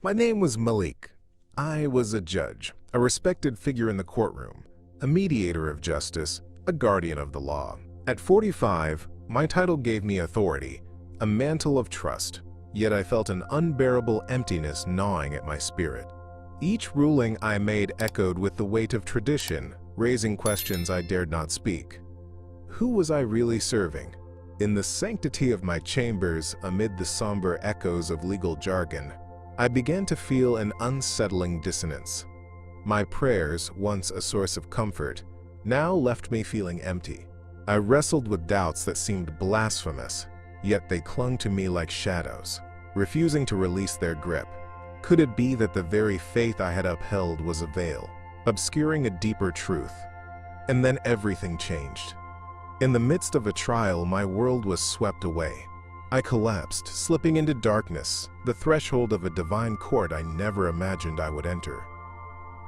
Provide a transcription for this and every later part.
My name was Malik. I was a judge, a respected figure in the courtroom, a mediator of justice, a guardian of the law. At 45, my title gave me authority, a mantle of trust, yet I felt an unbearable emptiness gnawing at my spirit. Each ruling I made echoed with the weight of tradition, raising questions I dared not speak. Who was I really serving? In the sanctity of my chambers, amid the somber echoes of legal jargon, I began to feel an unsettling dissonance. My prayers, once a source of comfort, now left me feeling empty. I wrestled with doubts that seemed blasphemous, yet they clung to me like shadows, refusing to release their grip. Could it be that the very faith I had upheld was a veil, obscuring a deeper truth? And then everything changed. In the midst of a trial, my world was swept away. I collapsed, slipping into darkness, the threshold of a divine court I never imagined I would enter.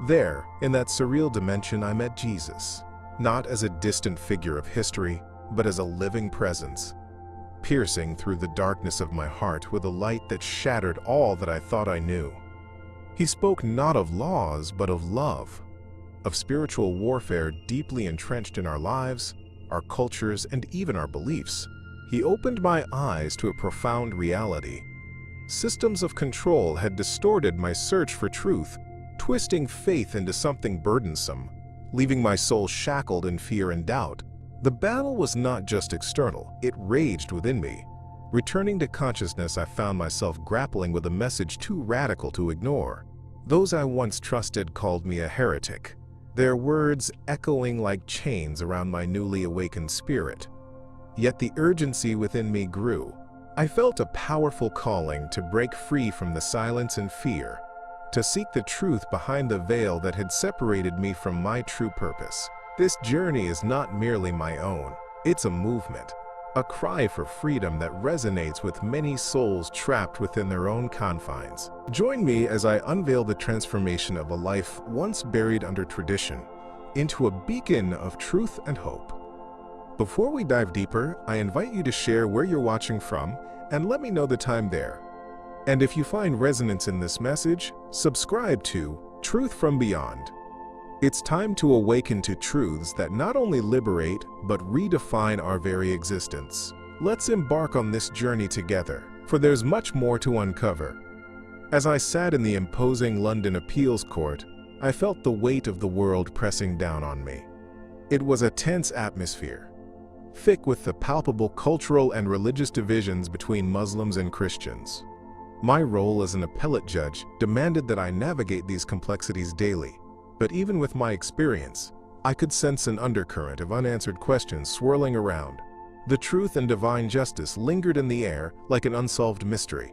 There, in that surreal dimension, I met Jesus, not as a distant figure of history, but as a living presence, piercing through the darkness of my heart with a light that shattered all that I thought I knew. He spoke not of laws, but of love, of spiritual warfare deeply entrenched in our lives, our cultures, and even our beliefs. He opened my eyes to a profound reality. Systems of control had distorted my search for truth, twisting faith into something burdensome, leaving my soul shackled in fear and doubt. The battle was not just external, it raged within me. Returning to consciousness, I found myself grappling with a message too radical to ignore. Those I once trusted called me a heretic, their words echoing like chains around my newly awakened spirit. Yet the urgency within me grew. I felt a powerful calling to break free from the silence and fear, to seek the truth behind the veil that had separated me from my true purpose. This journey is not merely my own, it's a movement, a cry for freedom that resonates with many souls trapped within their own confines. Join me as I unveil the transformation of a life once buried under tradition into a beacon of truth and hope. Before we dive deeper, I invite you to share where you're watching from and let me know the time there. And if you find resonance in this message, subscribe to Truth from Beyond. It's time to awaken to truths that not only liberate, but redefine our very existence. Let's embark on this journey together, for there's much more to uncover. As I sat in the imposing London appeals court, I felt the weight of the world pressing down on me. It was a tense atmosphere, thick with the palpable cultural and religious divisions between Muslims and Christians. My role as an appellate judge demanded that I navigate these complexities daily. But even with my experience, I could sense an undercurrent of unanswered questions swirling around. The truth and divine justice lingered in the air like an unsolved mystery.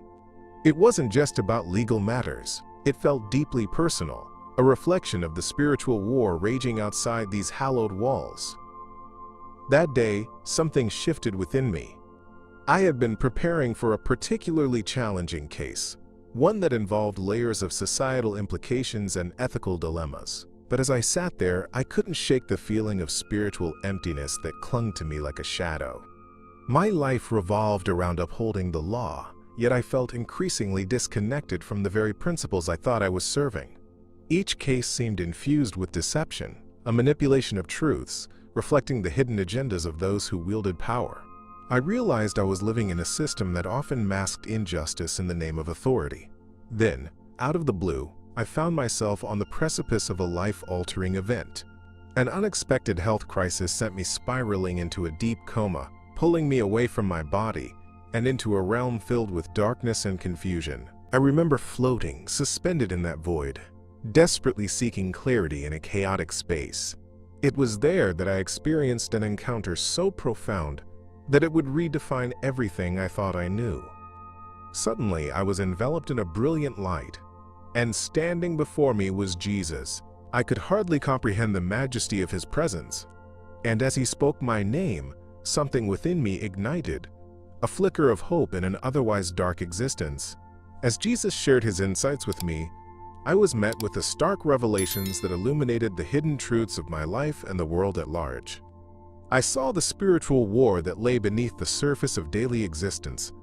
It wasn't just about legal matters. It felt deeply personal, a reflection of the spiritual war raging outside these hallowed walls. That day, something shifted within me. I had been preparing for a particularly challenging case, one that involved layers of societal implications and ethical dilemmas. But as I sat there, I couldn't shake the feeling of spiritual emptiness that clung to me like a shadow. My life revolved around upholding the law, yet I felt increasingly disconnected from the very principles I thought I was serving. Each case seemed infused with deception, a manipulation of truths, reflecting the hidden agendas of those who wielded power. I realized I was living in a system that often masked injustice in the name of authority. Then, out of the blue, I found myself on the precipice of a life-altering event. An unexpected health crisis sent me spiraling into a deep coma, pulling me away from my body and into a realm filled with darkness and confusion. I remember floating, suspended in that void, desperately seeking clarity in a chaotic space. It was there that I experienced an encounter so profound that it would redefine everything I thought I knew. Suddenly, I was enveloped in a brilliant light, and standing before me was Jesus. I could hardly comprehend the majesty of his presence, and as he spoke my name, something within me ignited, a flicker of hope in an otherwise dark existence. As Jesus shared his insights with me, I was met with the stark revelations that illuminated the hidden truths of my life and the world at large. I saw the spiritual war that lay beneath the surface of daily existence,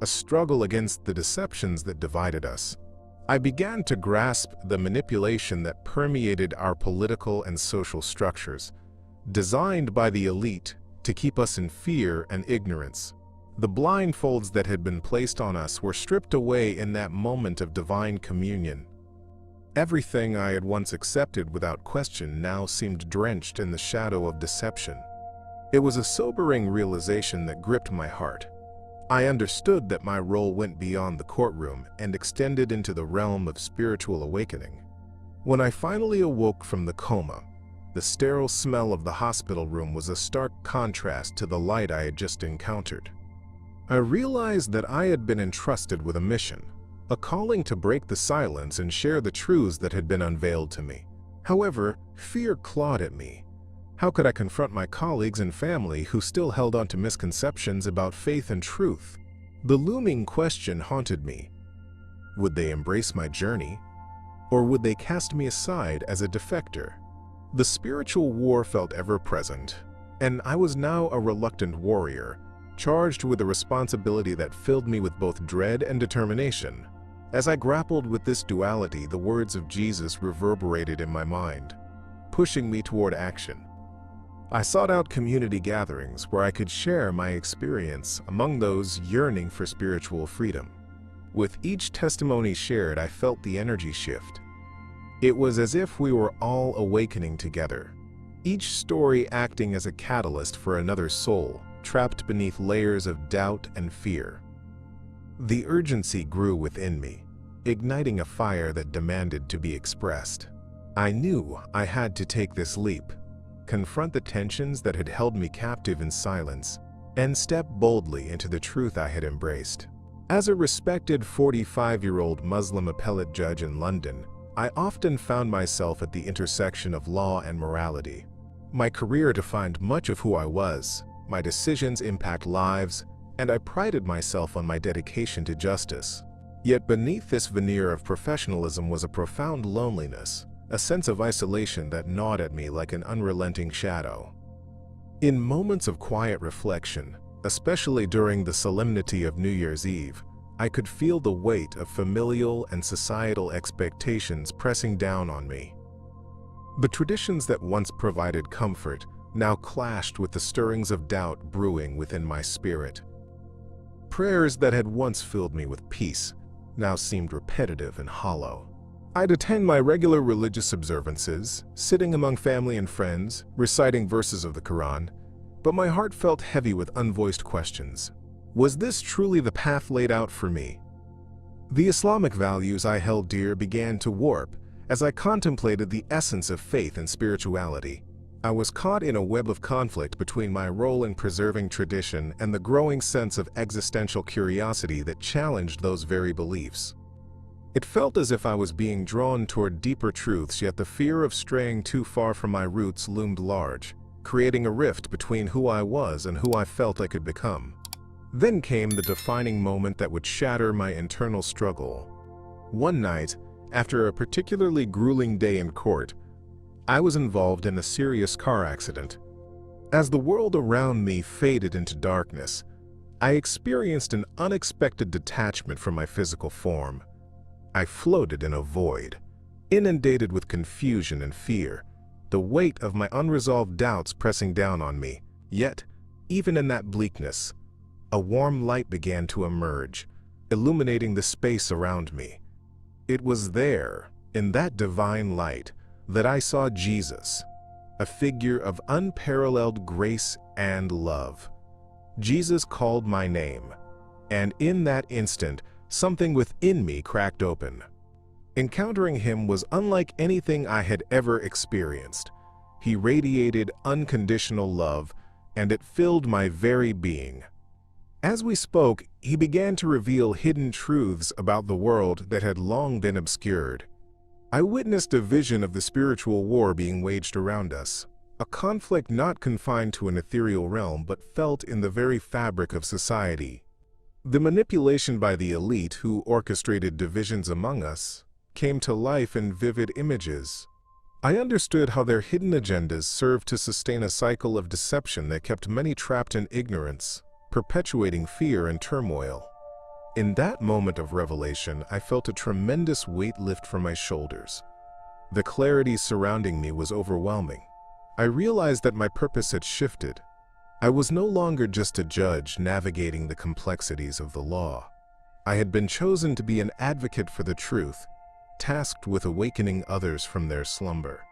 a struggle against the deceptions that divided us. I began to grasp the manipulation that permeated our political and social structures, designed by the elite to keep us in fear and ignorance. The blindfolds that had been placed on us were stripped away in that moment of divine communion. Everything I had once accepted without question now seemed drenched in the shadow of deception. It was a sobering realization that gripped my heart. I understood that my role went beyond the courtroom and extended into the realm of spiritual awakening. When I finally awoke from the coma, the sterile smell of the hospital room was a stark contrast to the light I had just encountered. I realized that I had been entrusted with a mission, a calling to break the silence and share the truths that had been unveiled to me. However, fear clawed at me. How could I confront my colleagues and family who still held on to misconceptions about faith and truth? The looming question haunted me. Would they embrace my journey, or would they cast me aside as a defector? The spiritual war felt ever present, and I was now a reluctant warrior, charged with a responsibility that filled me with both dread and determination. As I grappled with this duality, the words of Jesus reverberated in my mind, pushing me toward action. I sought out community gatherings where I could share my experience among those yearning for spiritual freedom. With each testimony shared, I felt the energy shift. It was as if we were all awakening together, each story acting as a catalyst for another soul, trapped beneath layers of doubt and fear. The urgency grew within me, igniting a fire that demanded to be expressed. I knew I had to take this leap, confront the tensions that had held me captive in silence, and step boldly into the truth I had embraced. As a respected 45-year-old Muslim appellate judge in London, I often found myself at the intersection of law and morality. My career defined much of who I was, my decisions impact lives, and I prided myself on my dedication to justice. Yet beneath this veneer of professionalism was a profound loneliness, a sense of isolation that gnawed at me like an unrelenting shadow. In moments of quiet reflection, especially during the solemnity of New Year's Eve, I could feel the weight of familial and societal expectations pressing down on me. The traditions that once provided comfort now clashed with the stirrings of doubt brewing within my spirit. Prayers that had once filled me with peace now seemed repetitive and hollow. I'd attend my regular religious observances, sitting among family and friends, reciting verses of the Quran, but my heart felt heavy with unvoiced questions. Was this truly the path laid out for me? The Islamic values I held dear began to warp as I contemplated the essence of faith and spirituality. I was caught in a web of conflict between my role in preserving tradition and the growing sense of existential curiosity that challenged those very beliefs. It felt as if I was being drawn toward deeper truths, yet the fear of straying too far from my roots loomed large, creating a rift between who I was and who I felt I could become. Then came the defining moment that would shatter my internal struggle. One night, after a particularly grueling day in court, I was involved in a serious car accident. As the world around me faded into darkness, I experienced an unexpected detachment from my physical form. I floated in a void, inundated with confusion and fear, the weight of my unresolved doubts pressing down on me. Yet, even in that bleakness, a warm light began to emerge, illuminating the space around me. It was there, in that divine light, that I saw Jesus, a figure of unparalleled grace and love. Jesus called my name, and in that instant, something within me cracked open. Encountering him was unlike anything I had ever experienced. He radiated unconditional love, and it filled my very being. As we spoke, he began to reveal hidden truths about the world that had long been obscured. I witnessed a vision of the spiritual war being waged around us, a conflict not confined to an ethereal realm but felt in the very fabric of society. The manipulation by the elite who orchestrated divisions among us came to life in vivid images. I understood how their hidden agendas served to sustain a cycle of deception that kept many trapped in ignorance, perpetuating fear and turmoil. In that moment of revelation, I felt a tremendous weight lift from my shoulders. The clarity surrounding me was overwhelming. I realized that my purpose had shifted. I was no longer just a judge navigating the complexities of the law. I had been chosen to be an advocate for the truth, tasked with awakening others from their slumber.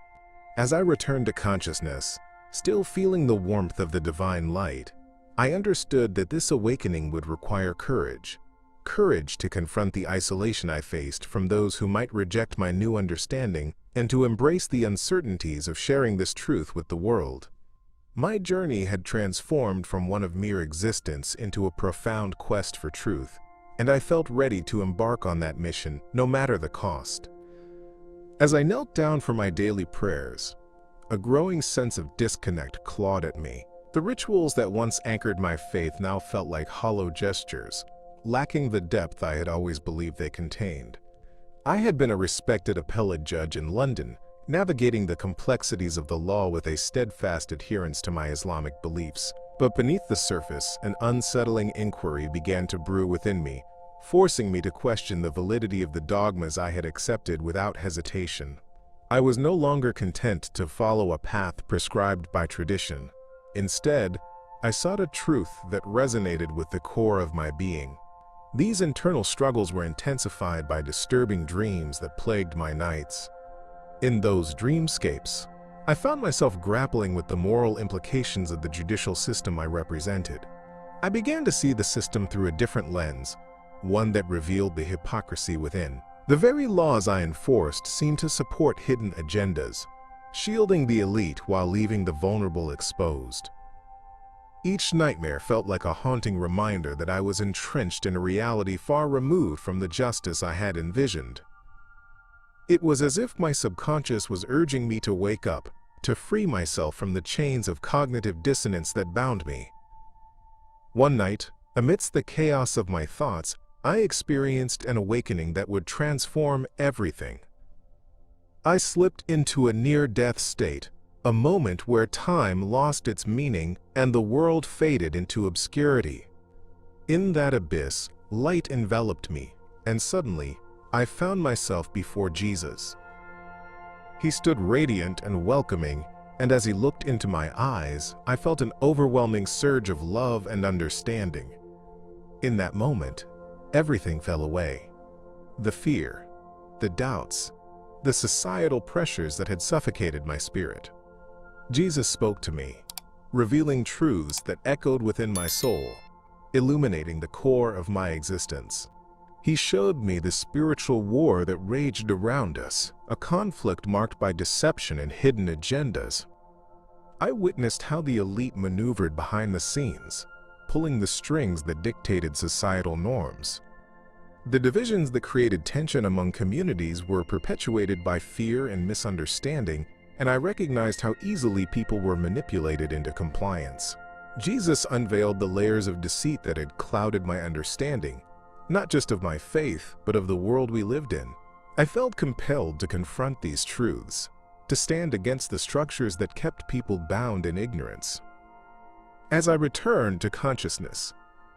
As I returned to consciousness, still feeling the warmth of the divine light, I understood that this awakening would require courage. Courage to confront the isolation I faced from those who might reject my new understanding and to embrace the uncertainties of sharing this truth with the world. My journey had transformed from one of mere existence into a profound quest for truth, and I felt ready to embark on that mission, no matter the cost. As I knelt down for my daily prayers, a growing sense of disconnect clawed at me. The rituals that once anchored my faith now felt like hollow gestures, lacking the depth I had always believed they contained. I had been a respected appellate judge in London, navigating the complexities of the law with a steadfast adherence to my Islamic beliefs. But beneath the surface, an unsettling inquiry began to brew within me, forcing me to question the validity of the dogmas I had accepted without hesitation. I was no longer content to follow a path prescribed by tradition. Instead, I sought a truth that resonated with the core of my being. These internal struggles were intensified by disturbing dreams that plagued my nights. In those dreamscapes, I found myself grappling with the moral implications of the judicial system I represented. I began to see the system through a different lens, one that revealed the hypocrisy within. The very laws I enforced seemed to support hidden agendas, shielding the elite while leaving the vulnerable exposed. Each nightmare felt like a haunting reminder that I was entrenched in a reality far removed from the justice I had envisioned. It was as if my subconscious was urging me to wake up, to free myself from the chains of cognitive dissonance that bound me. One night, amidst the chaos of my thoughts, I experienced an awakening that would transform everything. I slipped into a near-death state, a moment where time lost its meaning and the world faded into obscurity. In that abyss, light enveloped me, and suddenly, I found myself before Jesus. He stood radiant and welcoming, and as he looked into my eyes, I felt an overwhelming surge of love and understanding. In that moment, everything fell away. The fear, the doubts, the societal pressures that had suffocated my spirit. Jesus spoke to me, revealing truths that echoed within my soul, illuminating the core of my existence. He showed me the spiritual war that raged around us, a conflict marked by deception and hidden agendas. I witnessed how the elite maneuvered behind the scenes, pulling the strings that dictated societal norms. The divisions that created tension among communities were perpetuated by fear and misunderstanding, and I recognized how easily people were manipulated into compliance. Jesus unveiled the layers of deceit that had clouded my understanding, not just of my faith, but of the world we lived in. I felt compelled to confront these truths, to stand against the structures that kept people bound in ignorance. As I returned to consciousness,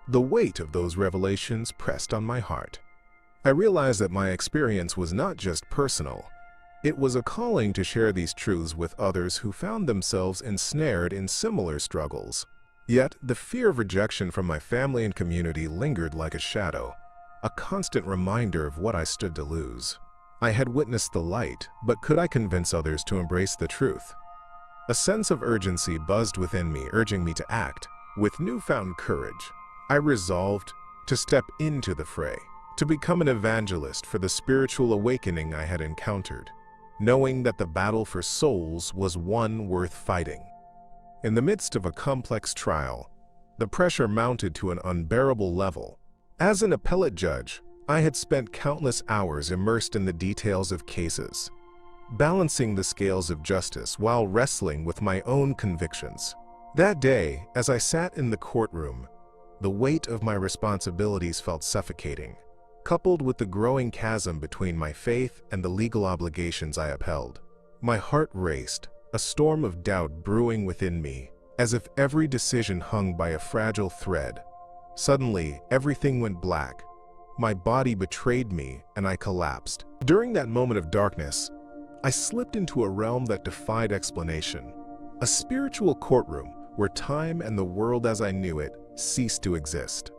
the weight of those revelations pressed on my heart. I realized that my experience was not just personal. It was a calling to share these truths with others who found themselves ensnared in similar struggles. Yet, the fear of rejection from my family and community lingered like a shadow, a constant reminder of what I stood to lose. I had witnessed the light, but could I convince others to embrace the truth? A sense of urgency buzzed within me, urging me to act. With newfound courage, I resolved to step into the fray, to become an evangelist for the spiritual awakening I had encountered, knowing that the battle for souls was one worth fighting. In the midst of a complex trial, the pressure mounted to an unbearable level. As an appellate judge, I had spent countless hours immersed in the details of cases, balancing the scales of justice while wrestling with my own convictions. That day, as I sat in the courtroom, the weight of my responsibilities felt suffocating, coupled with the growing chasm between my faith and the legal obligations I upheld. My heart raced, a storm of doubt brewing within me, as if every decision hung by a fragile thread. Suddenly, everything went black. My body betrayed me and I collapsed. During that moment of darkness, I slipped into a realm that defied explanation. A spiritual courtroom where time and the world as I knew it ceased to exist.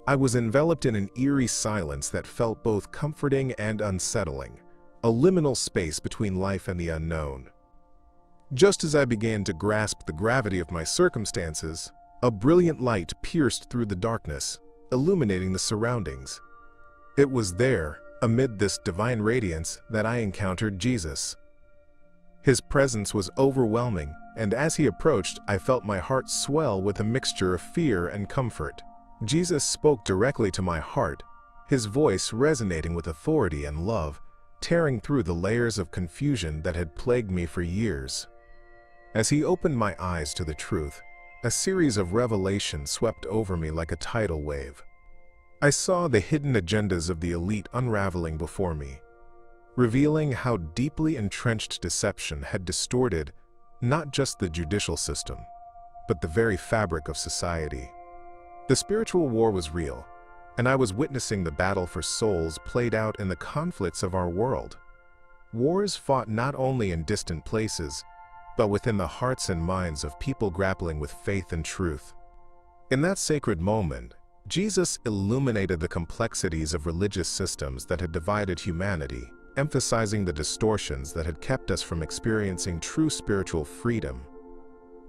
I was enveloped in an eerie silence that felt both comforting and unsettling, a liminal space between life and the unknown. Just as I began to grasp the gravity of my circumstances, a brilliant light pierced through the darkness, illuminating the surroundings. It was there, amid this divine radiance, that I encountered Jesus. His presence was overwhelming, and as he approached, I felt my heart swell with a mixture of fear and comfort. Jesus spoke directly to my heart, his voice resonating with authority and love, tearing through the layers of confusion that had plagued me for years. As he opened my eyes to the truth, a series of revelations swept over me like a tidal wave. I saw the hidden agendas of the elite unraveling before me, revealing how deeply entrenched deception had distorted not just the judicial system, but the very fabric of society. The spiritual war was real, and I was witnessing the battle for souls played out in the conflicts of our world. Wars fought not only in distant places, but within the hearts and minds of people grappling with faith and truth. In that sacred moment, Jesus illuminated the complexities of religious systems that had divided humanity, emphasizing the distortions that had kept us from experiencing true spiritual freedom.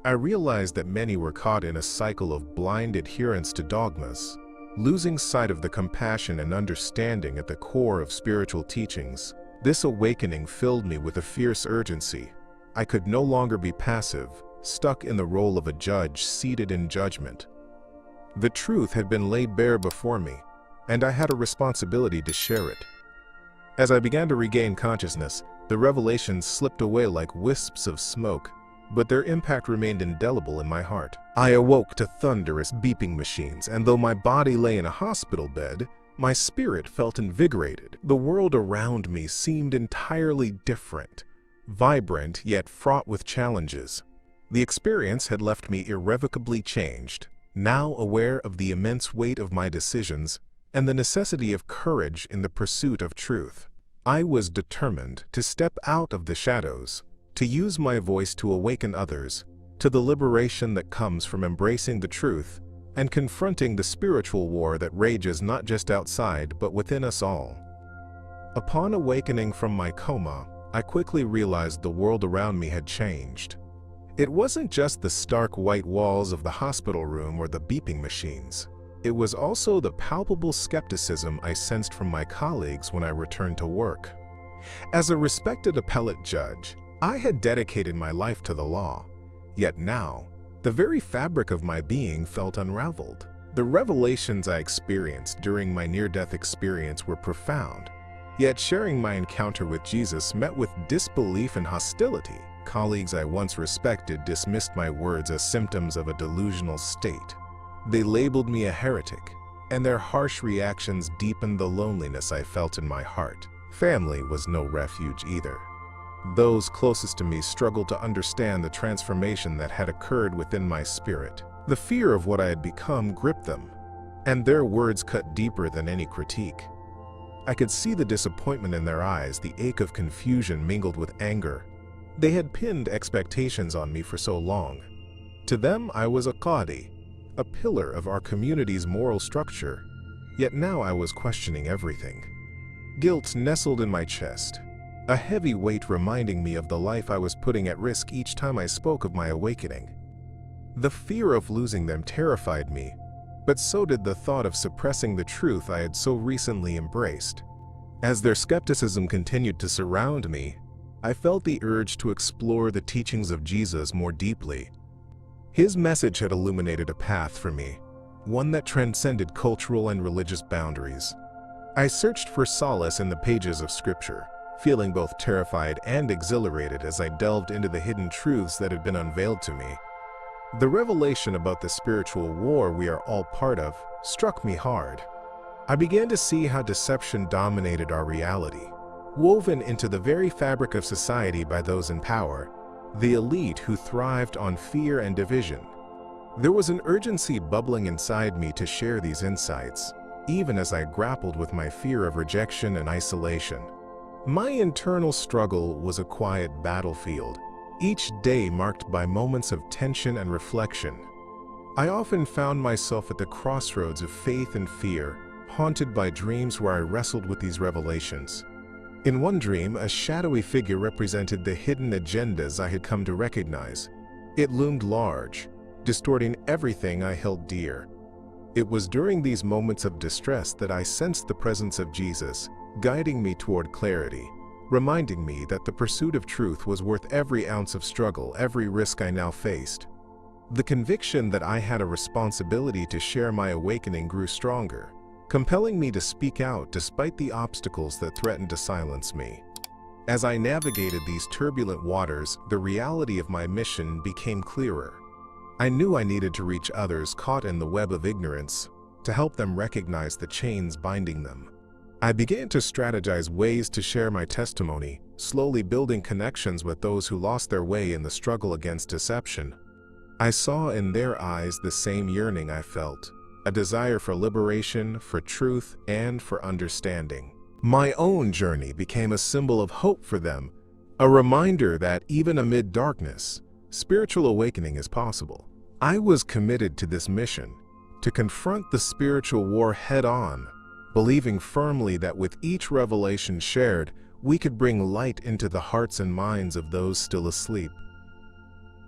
I realized that many were caught in a cycle of blind adherence to dogmas, losing sight of the compassion and understanding at the core of spiritual teachings. This awakening filled me with a fierce urgency. I could no longer be passive, stuck in the role of a judge seated in judgment. The truth had been laid bare before me, and I had a responsibility to share it. As I began to regain consciousness, the revelations slipped away like wisps of smoke, but their impact remained indelible in my heart. I awoke to thunderous beeping machines, and though my body lay in a hospital bed, my spirit felt invigorated. The world around me seemed entirely different, vibrant yet fraught with challenges. The experience had left me irrevocably changed, now aware of the immense weight of my decisions and the necessity of courage in the pursuit of truth. I was determined to step out of the shadows, to use my voice to awaken others to the liberation that comes from embracing the truth and confronting the spiritual war that rages not just outside but within us all. Upon awakening from my coma, I quickly realized the world around me had changed. It wasn't just the stark white walls of the hospital room or the beeping machines. It was also the palpable skepticism I sensed from my colleagues when I returned to work. As a respected appellate judge, I had dedicated my life to the law, yet now, the very fabric of my being felt unraveled. The revelations I experienced during my near-death experience were profound, yet sharing my encounter with Jesus met with disbelief and hostility. Colleagues I once respected dismissed my words as symptoms of a delusional state. They labeled me a heretic, and their harsh reactions deepened the loneliness I felt in my heart. Family was no refuge either. Those closest to me struggled to understand the transformation that had occurred within my spirit. The fear of what I had become gripped them, and their words cut deeper than any critique. I could see the disappointment in their eyes, the ache of confusion mingled with anger. They had pinned expectations on me for so long. To them, I was a qadi, a pillar of our community's moral structure, yet now I was questioning everything. Guilt nestled in my chest, a heavy weight reminding me of the life I was putting at risk each time I spoke of my awakening. The fear of losing them terrified me, but so did the thought of suppressing the truth I had so recently embraced. As their skepticism continued to surround me, I felt the urge to explore the teachings of Jesus more deeply. His message had illuminated a path for me, one that transcended cultural and religious boundaries. I searched for solace in the pages of Scripture, feeling both terrified and exhilarated as I delved into the hidden truths that had been unveiled to me. The revelation about the spiritual war we are all part of struck me hard. I began to see how deception dominated our reality, woven into the very fabric of society by those in power, the elite who thrived on fear and division. There was an urgency bubbling inside me to share these insights, even as I grappled with my fear of rejection and isolation. My internal struggle was a quiet battlefield, each day marked by moments of tension and reflection. I often found myself at the crossroads of faith and fear, haunted by dreams where I wrestled with these revelations. In one dream, a shadowy figure represented the hidden agendas I had come to recognize. It loomed large, distorting everything I held dear. It was during these moments of distress that I sensed the presence of Jesus, guiding me toward clarity, reminding me that the pursuit of truth was worth every ounce of struggle, every risk I now faced. The conviction that I had a responsibility to share my awakening grew stronger, compelling me to speak out despite the obstacles that threatened to silence me. As I navigated these turbulent waters, the reality of my mission became clearer. I knew I needed to reach others caught in the web of ignorance, to help them recognize the chains binding them. I began to strategize ways to share my testimony, slowly building connections with those who lost their way in the struggle against deception. I saw in their eyes the same yearning I felt, a desire for liberation, for truth, and for understanding. My own journey became a symbol of hope for them, a reminder that even amid darkness, spiritual awakening is possible. I was committed to this mission, to confront the spiritual war head-on, believing firmly that with each revelation shared, we could bring light into the hearts and minds of those still asleep.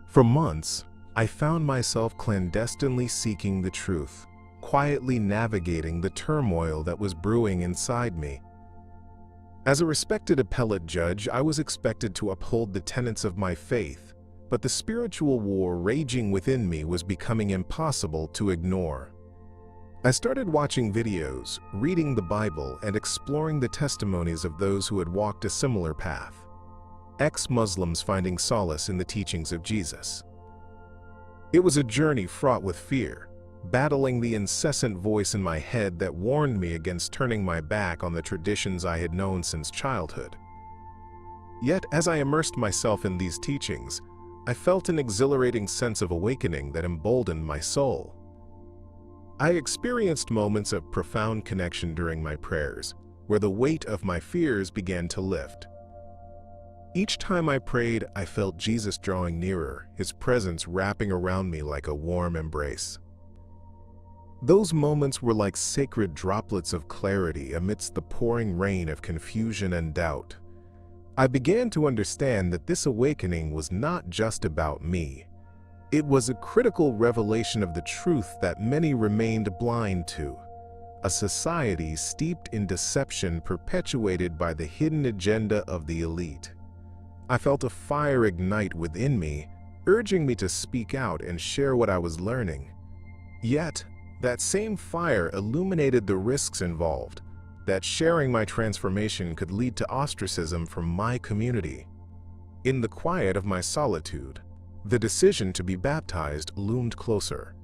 For months, I found myself clandestinely seeking the truth, quietly navigating the turmoil that was brewing inside me. As a respected appellate judge, I was expected to uphold the tenets of my faith, but the spiritual war raging within me was becoming impossible to ignore. I started watching videos, reading the Bible, and exploring the testimonies of those who had walked a similar path. Ex-Muslims finding solace in the teachings of Jesus. It was a journey fraught with fear, battling the incessant voice in my head that warned me against turning my back on the traditions I had known since childhood. Yet, as I immersed myself in these teachings, I felt an exhilarating sense of awakening that emboldened my soul. I experienced moments of profound connection during my prayers, where the weight of my fears began to lift. Each time I prayed, I felt Jesus drawing nearer, his presence wrapping around me like a warm embrace. Those moments were like sacred droplets of clarity amidst the pouring rain of confusion and doubt. I began to understand that this awakening was not just about me. It was a critical revelation of the truth that many remained blind to. A society steeped in deception perpetuated by the hidden agenda of the elite. I felt a fire ignite within me, urging me to speak out and share what I was learning. Yet, that same fire illuminated the risks involved, that sharing my transformation could lead to ostracism from my community. In the quiet of my solitude, the decision to be baptized loomed closer.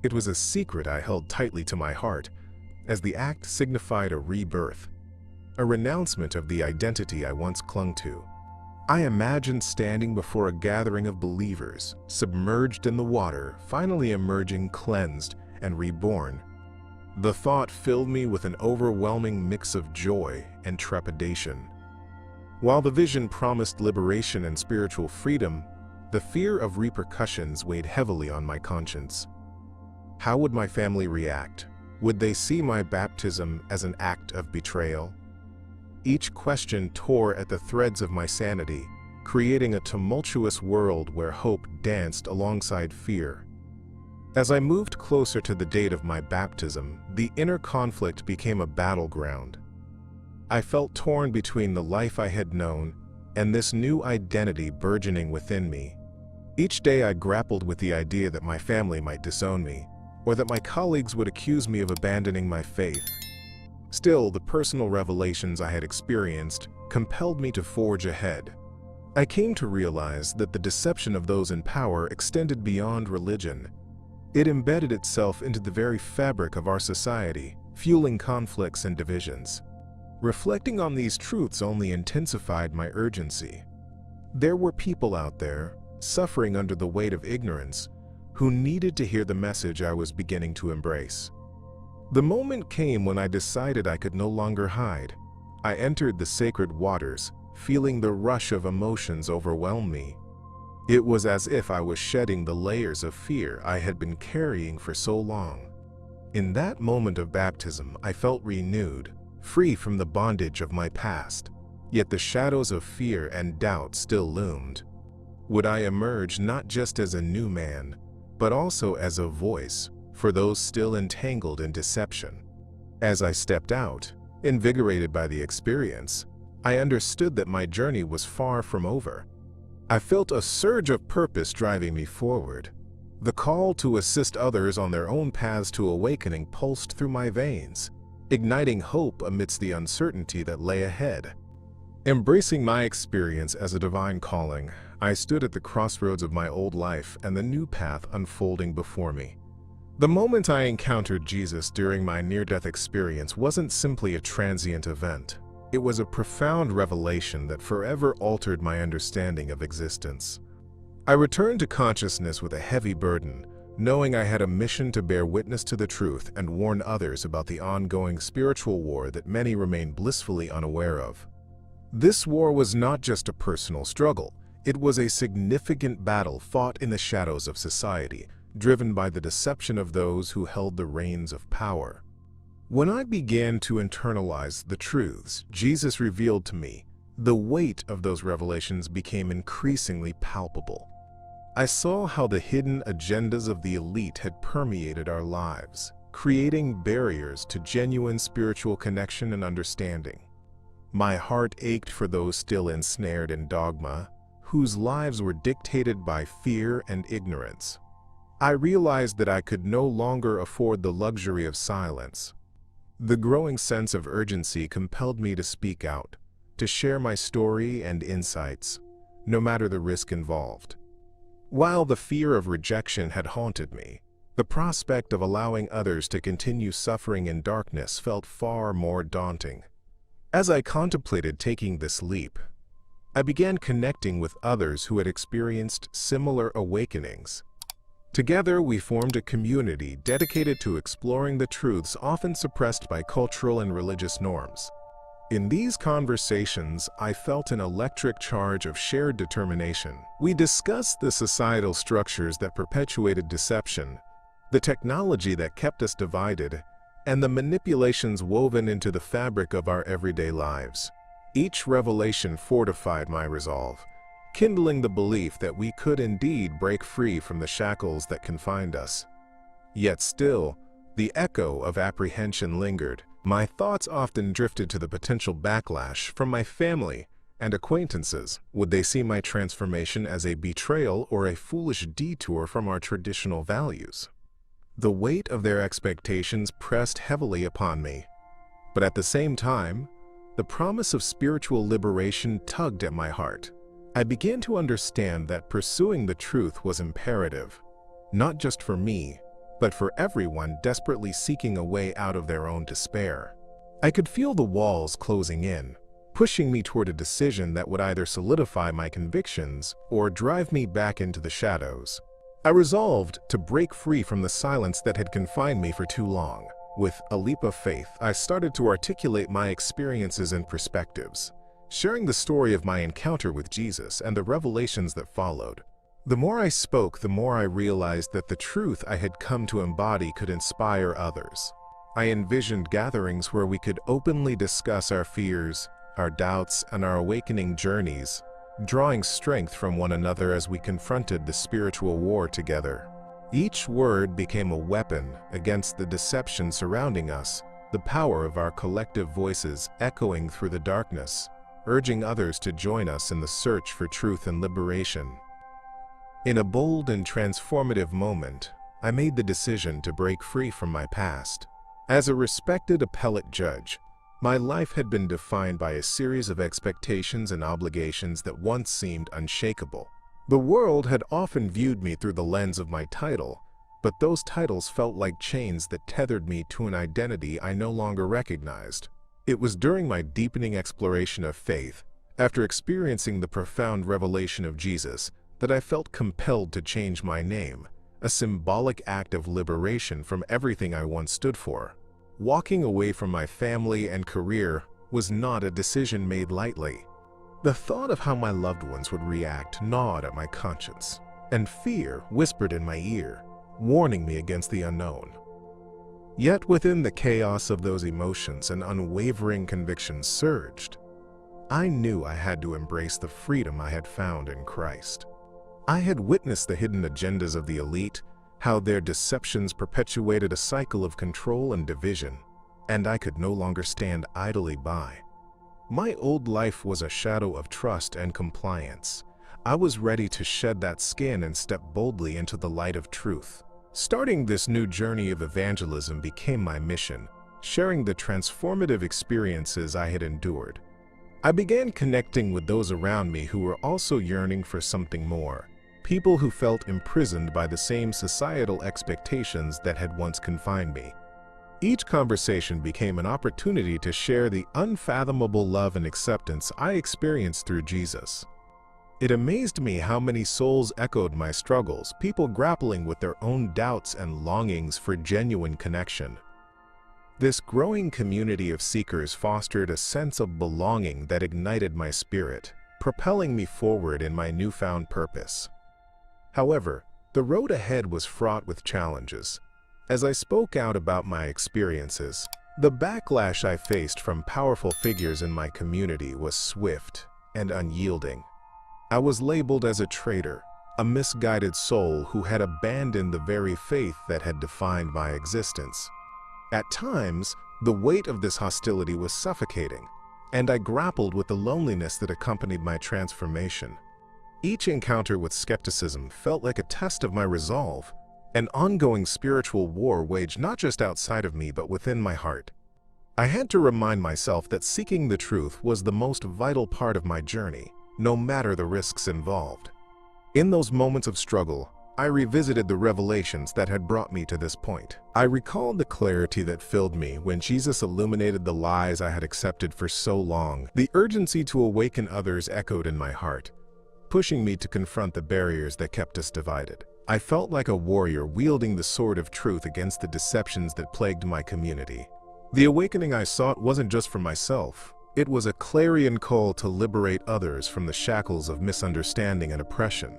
It was a secret I held tightly to my heart, as the act signified a rebirth, a renouncement of the identity I once clung to. I imagined standing before a gathering of believers, submerged in the water, finally emerging cleansed and reborn. The thought filled me with an overwhelming mix of joy and trepidation. While the vision promised liberation and spiritual freedom, the fear of repercussions weighed heavily on my conscience. How would my family react? Would they see my baptism as an act of betrayal? Each question tore at the threads of my sanity, creating a tumultuous world where hope danced alongside fear. As I moved closer to the date of my baptism, the inner conflict became a battleground. I felt torn between the life I had known and this new identity burgeoning within me. Each day I grappled with the idea that my family might disown me, or that my colleagues would accuse me of abandoning my faith. Still, the personal revelations I had experienced compelled me to forge ahead. I came to realize that the deception of those in power extended beyond religion. It embedded itself into the very fabric of our society, fueling conflicts and divisions. Reflecting on these truths only intensified my urgency. There were people out there, suffering under the weight of ignorance, who needed to hear the message I was beginning to embrace. The moment came when I decided I could no longer hide. I entered the sacred waters, feeling the rush of emotions overwhelm me. It was as if I was shedding the layers of fear I had been carrying for so long. In that moment of baptism, I felt renewed, free from the bondage of my past. Yet the shadows of fear and doubt still loomed. Would I emerge not just as a new man, but also as a voice for those still entangled in deception? As I stepped out, invigorated by the experience, I understood that my journey was far from over. I felt a surge of purpose driving me forward. The call to assist others on their own paths to awakening pulsed through my veins, igniting hope amidst the uncertainty that lay ahead. Embracing my experience as a divine calling, I stood at the crossroads of my old life and the new path unfolding before me. The moment I encountered Jesus during my near-death experience wasn't simply a transient event. It was a profound revelation that forever altered my understanding of existence. I returned to consciousness with a heavy burden, knowing I had a mission to bear witness to the truth and warn others about the ongoing spiritual war that many remain blissfully unaware of. This war was not just a personal struggle. It was a significant battle fought in the shadows of society, driven by the deception of those who held the reins of power. When I began to internalize the truths Jesus revealed to me, the weight of those revelations became increasingly palpable. I saw how the hidden agendas of the elite had permeated our lives, creating barriers to genuine spiritual connection and understanding. My heart ached for those still ensnared in dogma, whose lives were dictated by fear and ignorance. I realized that I could no longer afford the luxury of silence. The growing sense of urgency compelled me to speak out, to share my story and insights, no matter the risk involved. While the fear of rejection had haunted me, the prospect of allowing others to continue suffering in darkness felt far more daunting. As I contemplated taking this leap, I began connecting with others who had experienced similar awakenings. Together, we formed a community dedicated to exploring the truths often suppressed by cultural and religious norms. In these conversations, I felt an electric charge of shared determination. We discussed the societal structures that perpetuated deception, the technology that kept us divided, and the manipulations woven into the fabric of our everyday lives. Each revelation fortified my resolve, kindling the belief that we could indeed break free from the shackles that confined us. Yet still, the echo of apprehension lingered. My thoughts often drifted to the potential backlash from my family and acquaintances. Would they see my transformation as a betrayal or a foolish detour from our traditional values? The weight of their expectations pressed heavily upon me. But at the same time, the promise of spiritual liberation tugged at my heart. I began to understand that pursuing the truth was imperative, not just for me, but for everyone desperately seeking a way out of their own despair. I could feel the walls closing in, pushing me toward a decision that would either solidify my convictions or drive me back into the shadows. I resolved to break free from the silence that had confined me for too long. With a leap of faith, I started to articulate my experiences and perspectives, sharing the story of my encounter with Jesus and the revelations that followed. The more I spoke, the more I realized that the truth I had come to embody could inspire others. I envisioned gatherings where we could openly discuss our fears, our doubts, and our awakening journeys, drawing strength from one another as we confronted the spiritual war together. Each word became a weapon against the deception surrounding us, the power of our collective voices echoing through the darkness, urging others to join us in the search for truth and liberation. In a bold and transformative moment, I made the decision to break free from my past. As a respected appellate judge, my life had been defined by a series of expectations and obligations that once seemed unshakable. The world had often viewed me through the lens of my title, but those titles felt like chains that tethered me to an identity I no longer recognized. It was during my deepening exploration of faith, after experiencing the profound revelation of Jesus, that I felt compelled to change my name, a symbolic act of liberation from everything I once stood for. Walking away from my family and career was not a decision made lightly. The thought of how my loved ones would react gnawed at my conscience, and fear whispered in my ear, warning me against the unknown. Yet within the chaos of those emotions, an unwavering conviction surged. I knew I had to embrace the freedom I had found in Christ. I had witnessed the hidden agendas of the elite, how their deceptions perpetuated a cycle of control and division, and I could no longer stand idly by. My old life was a shadow of trust and compliance. I was ready to shed that skin and step boldly into the light of truth. Starting this new journey of evangelism became my mission, sharing the transformative experiences I had endured. I began connecting with those around me who were also yearning for something more, people who felt imprisoned by the same societal expectations that had once confined me. Each conversation became an opportunity to share the unfathomable love and acceptance I experienced through Jesus. It amazed me how many souls echoed my struggles, people grappling with their own doubts and longings for genuine connection. This growing community of seekers fostered a sense of belonging that ignited my spirit, propelling me forward in my newfound purpose. However, the road ahead was fraught with challenges. As I spoke out about my experiences, the backlash I faced from powerful figures in my community was swift and unyielding. I was labeled as a traitor, a misguided soul who had abandoned the very faith that had defined my existence. At times, the weight of this hostility was suffocating, and I grappled with the loneliness that accompanied my transformation. Each encounter with skepticism felt like a test of my resolve, an ongoing spiritual war waged not just outside of me but within my heart. I had to remind myself that seeking the truth was the most vital part of my journey, no matter the risks involved. In those moments of struggle, I revisited the revelations that had brought me to this point. I recalled the clarity that filled me when Jesus illuminated the lies I had accepted for so long. The urgency to awaken others echoed in my heart, pushing me to confront the barriers that kept us divided. I felt like a warrior wielding the sword of truth against the deceptions that plagued my community. The awakening I sought wasn't just for myself. It was a clarion call to liberate others from the shackles of misunderstanding and oppression.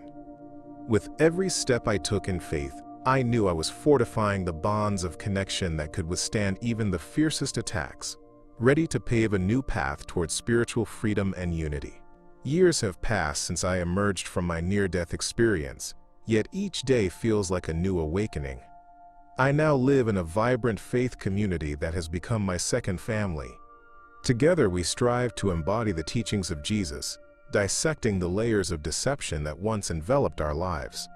With every step I took in faith, I knew I was fortifying the bonds of connection that could withstand even the fiercest attacks, ready to pave a new path towards spiritual freedom and unity. Years have passed since I emerged from my near-death experience, yet each day feels like a new awakening. I now live in a vibrant faith community that has become my second family. Together we strive to embody the teachings of Jesus, dissecting the layers of deception that once enveloped our lives.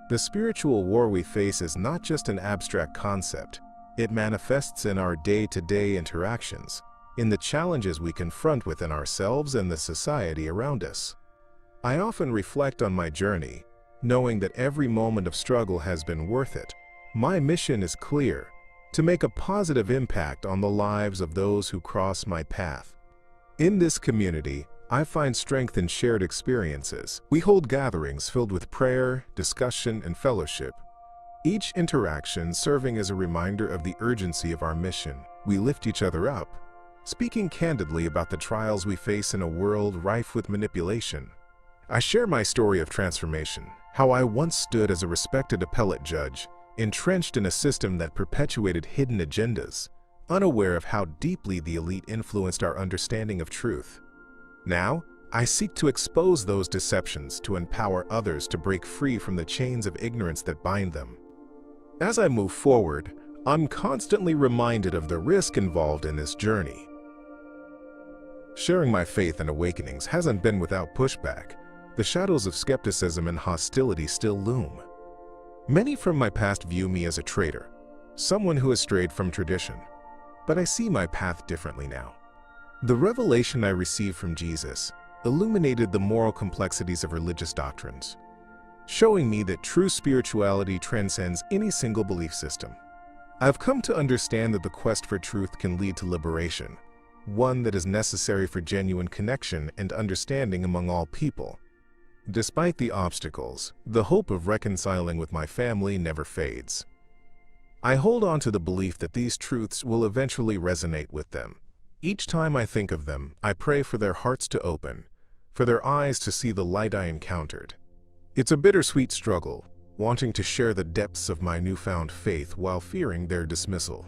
The spiritual war we face is not just an abstract concept. It manifests in our day-to-day interactions, in the challenges we confront within ourselves and the society around us. I often reflect on my journey, knowing that every moment of struggle has been worth it. My mission is clear: to make a positive impact on the lives of those who cross my path. In this community, I find strength in shared experiences. We hold gatherings filled with prayer, discussion, and fellowship, each interaction serving as a reminder of the urgency of our mission. We lift each other up, speaking candidly about the trials we face in a world rife with manipulation. I share my story of transformation, how I once stood as a respected appellate judge, entrenched in a system that perpetuated hidden agendas, unaware of how deeply the elite influenced our understanding of truth. Now, I seek to expose those deceptions to empower others to break free from the chains of ignorance that bind them. As I move forward, I'm constantly reminded of the risk involved in this journey. Sharing my faith and awakenings hasn't been without pushback. The shadows of skepticism and hostility still loom. Many from my past view me as a traitor, someone who has strayed from tradition. But I see my path differently now. The revelation I received from Jesus illuminated the moral complexities of religious doctrines, showing me that true spirituality transcends any single belief system. I've come to understand that the quest for truth can lead to liberation, one that is necessary for genuine connection and understanding among all people. Despite the obstacles, the hope of reconciling with my family never fades. I hold on to the belief that these truths will eventually resonate with them. Each time I think of them, I pray for their hearts to open, for their eyes to see the light I encountered. It's a bittersweet struggle, wanting to share the depths of my newfound faith while fearing their dismissal.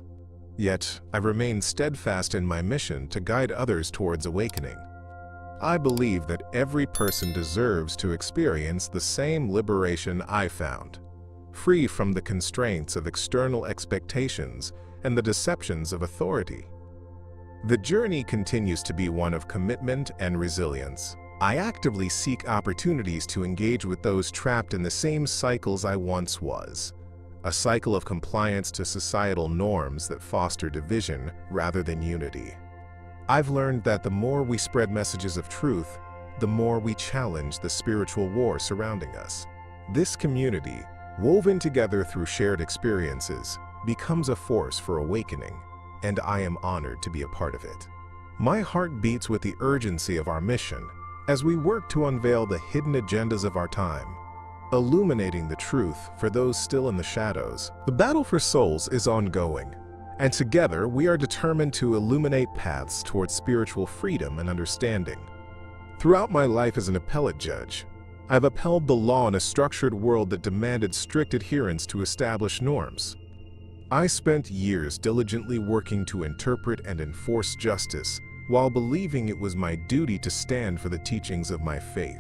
Yet, I remain steadfast in my mission to guide others towards awakening. I believe that every person deserves to experience the same liberation I found, free from the constraints of external expectations and the deceptions of authority. The journey continues to be one of commitment and resilience. I actively seek opportunities to engage with those trapped in the same cycles I once was, a cycle of compliance to societal norms that foster division rather than unity. I've learned that the more we spread messages of truth, the more we challenge the spiritual war surrounding us. This community, woven together through shared experiences, becomes a force for awakening, and I am honored to be a part of it. My heart beats with the urgency of our mission as we work to unveil the hidden agendas of our time, illuminating the truth for those still in the shadows. The battle for souls is ongoing, and together we are determined to illuminate paths towards spiritual freedom and understanding. Throughout my life as an appellate judge, I've upheld the law in a structured world that demanded strict adherence to established norms. I spent years diligently working to interpret and enforce justice while believing it was my duty to stand for the teachings of my faith.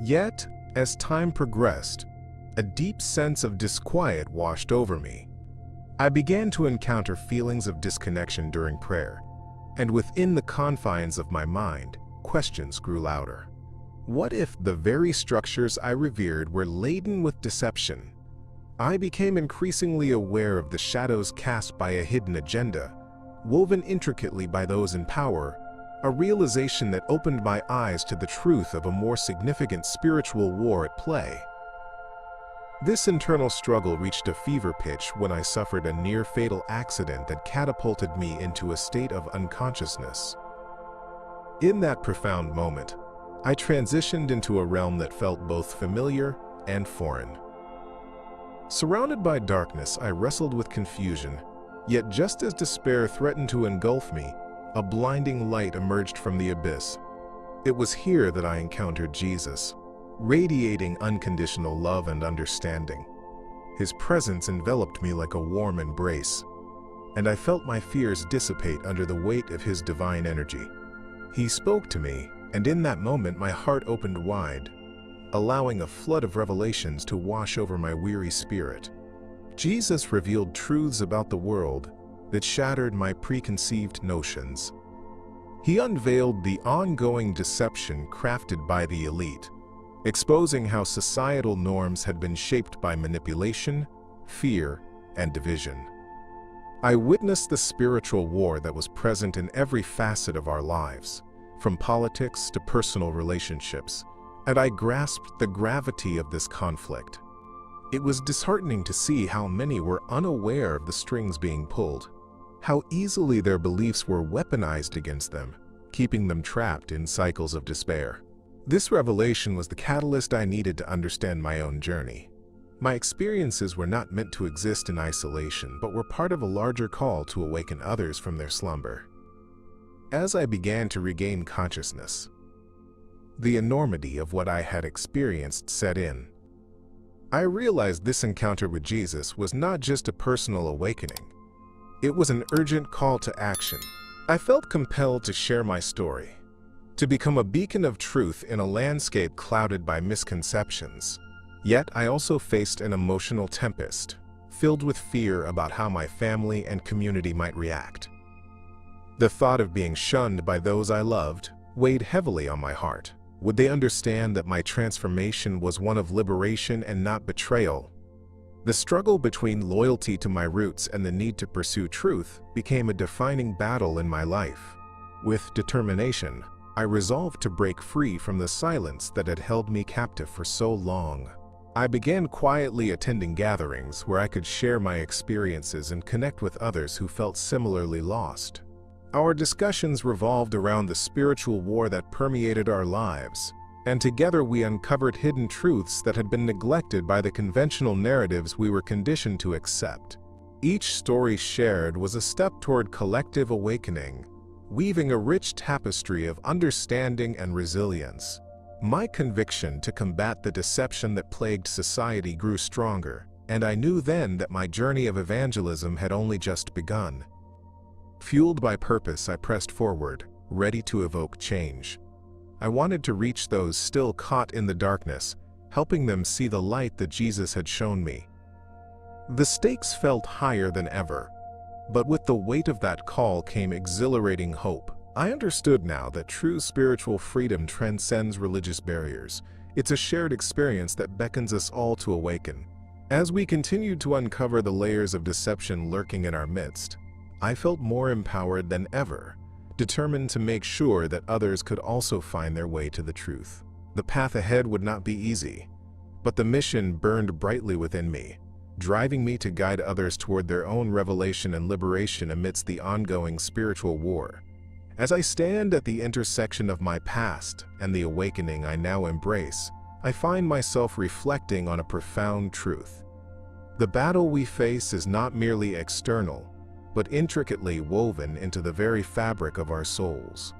Yet, as time progressed, a deep sense of disquiet washed over me. I began to encounter feelings of disconnection during prayer, and within the confines of my mind, questions grew louder. What if the very structures I revered were laden with deception? I became increasingly aware of the shadows cast by a hidden agenda, woven intricately by those in power, a realization that opened my eyes to the truth of a more significant spiritual war at play. This internal struggle reached a fever pitch when I suffered a near-fatal accident that catapulted me into a state of unconsciousness. In that profound moment, I transitioned into a realm that felt both familiar and foreign. Surrounded by darkness, I wrestled with confusion, yet just as despair threatened to engulf me, a blinding light emerged from the abyss. It was here that I encountered Jesus, radiating unconditional love and understanding. His presence enveloped me like a warm embrace, and I felt my fears dissipate under the weight of his divine energy. He spoke to me, and in that moment my heart opened wide, allowing a flood of revelations to wash over my weary spirit. Jesus revealed truths about the world that shattered my preconceived notions. He unveiled the ongoing deception crafted by the elite, exposing how societal norms had been shaped by manipulation, fear, and division. I witnessed the spiritual war that was present in every facet of our lives, from politics to personal relationships, and I grasped the gravity of this conflict. It was disheartening to see how many were unaware of the strings being pulled, how easily their beliefs were weaponized against them, keeping them trapped in cycles of despair. This revelation was the catalyst I needed to understand my own journey. My experiences were not meant to exist in isolation, but were part of a larger call to awaken others from their slumber. As I began to regain consciousness, the enormity of what I had experienced set in. I realized this encounter with Jesus was not just a personal awakening. It was an urgent call to action. I felt compelled to share my story, to become a beacon of truth in a landscape clouded by misconceptions. Yet I also faced an emotional tempest, filled with fear about how my family and community might react. The thought of being shunned by those I loved weighed heavily on my heart. Would they understand that my transformation was one of liberation and not betrayal? The struggle between loyalty to my roots and the need to pursue truth became a defining battle in my life. With determination, I resolved to break free from the silence that had held me captive for so long. I began quietly attending gatherings where I could share my experiences and connect with others who felt similarly lost. Our discussions revolved around the spiritual war that permeated our lives, and together we uncovered hidden truths that had been neglected by the conventional narratives we were conditioned to accept. Each story shared was a step toward collective awakening, weaving a rich tapestry of understanding and resilience. My conviction to combat the deception that plagued society grew stronger, and I knew then that my journey of evangelism had only just begun. Fueled by purpose, I pressed forward, ready to evoke change. I wanted to reach those still caught in the darkness, helping them see the light that Jesus had shown me. The stakes felt higher than ever, but with the weight of that call came exhilarating hope. I understood now that true spiritual freedom transcends religious barriers. It's a shared experience that beckons us all to awaken. As we continued to uncover the layers of deception lurking in our midst, I felt more empowered than ever, determined to make sure that others could also find their way to the truth. The path ahead would not be easy, but the mission burned brightly within me, driving me to guide others toward their own revelation and liberation amidst the ongoing spiritual war. As I stand at the intersection of my past and the awakening I now embrace, I find myself reflecting on a profound truth. The battle we face is not merely external, but intricately woven into the very fabric of our souls.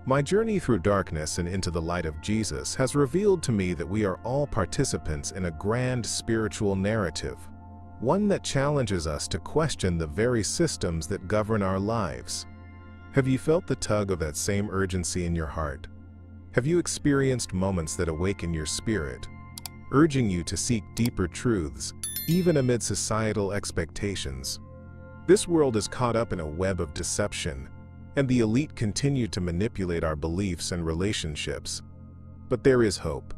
My journey through darkness and into the light of Jesus has revealed to me that we are all participants in a grand spiritual narrative, one that challenges us to question the very systems that govern our lives. Have you felt the tug of that same urgency in your heart? Have you experienced moments that awaken your spirit, urging you to seek deeper truths, even amid societal expectations? This world is caught up in a web of deception, and the elite continue to manipulate our beliefs and relationships. But there is hope.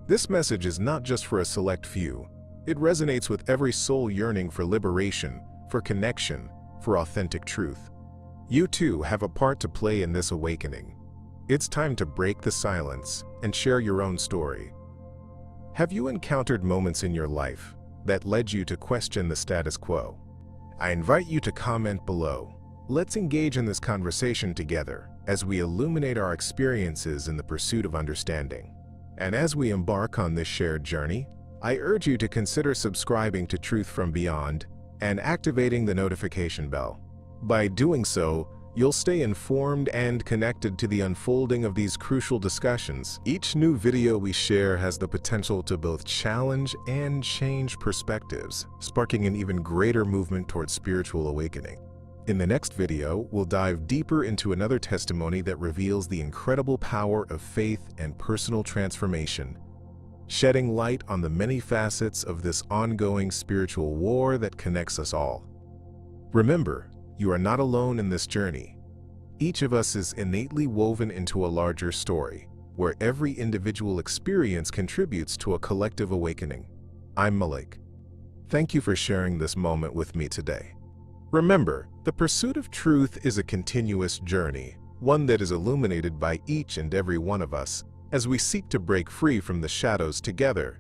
This message is not just for a select few. It resonates with every soul yearning for liberation, for connection, for authentic truth. You too have a part to play in this awakening. It's time to break the silence and share your own story. Have you encountered moments in your life that led you to question the status quo? I invite you to comment below. Let's engage in this conversation together as we illuminate our experiences in the pursuit of understanding. And as we embark on this shared journey, I urge you to consider subscribing to Truth from Beyond and activating the notification bell. By doing so, you'll stay informed and connected to the unfolding of these crucial discussions. Each new video we share has the potential to both challenge and change perspectives, sparking an even greater movement towards spiritual awakening. In the next video, we'll dive deeper into another testimony that reveals the incredible power of faith and personal transformation, shedding light on the many facets of this ongoing spiritual war that connects us all. Remember, you are not alone in this journey. Each of us is innately woven into a larger story, where every individual experience contributes to a collective awakening. I'm Malik. Thank you for sharing this moment with me today. Remember, the pursuit of truth is a continuous journey, one that is illuminated by each and every one of us as we seek to break free from the shadows together.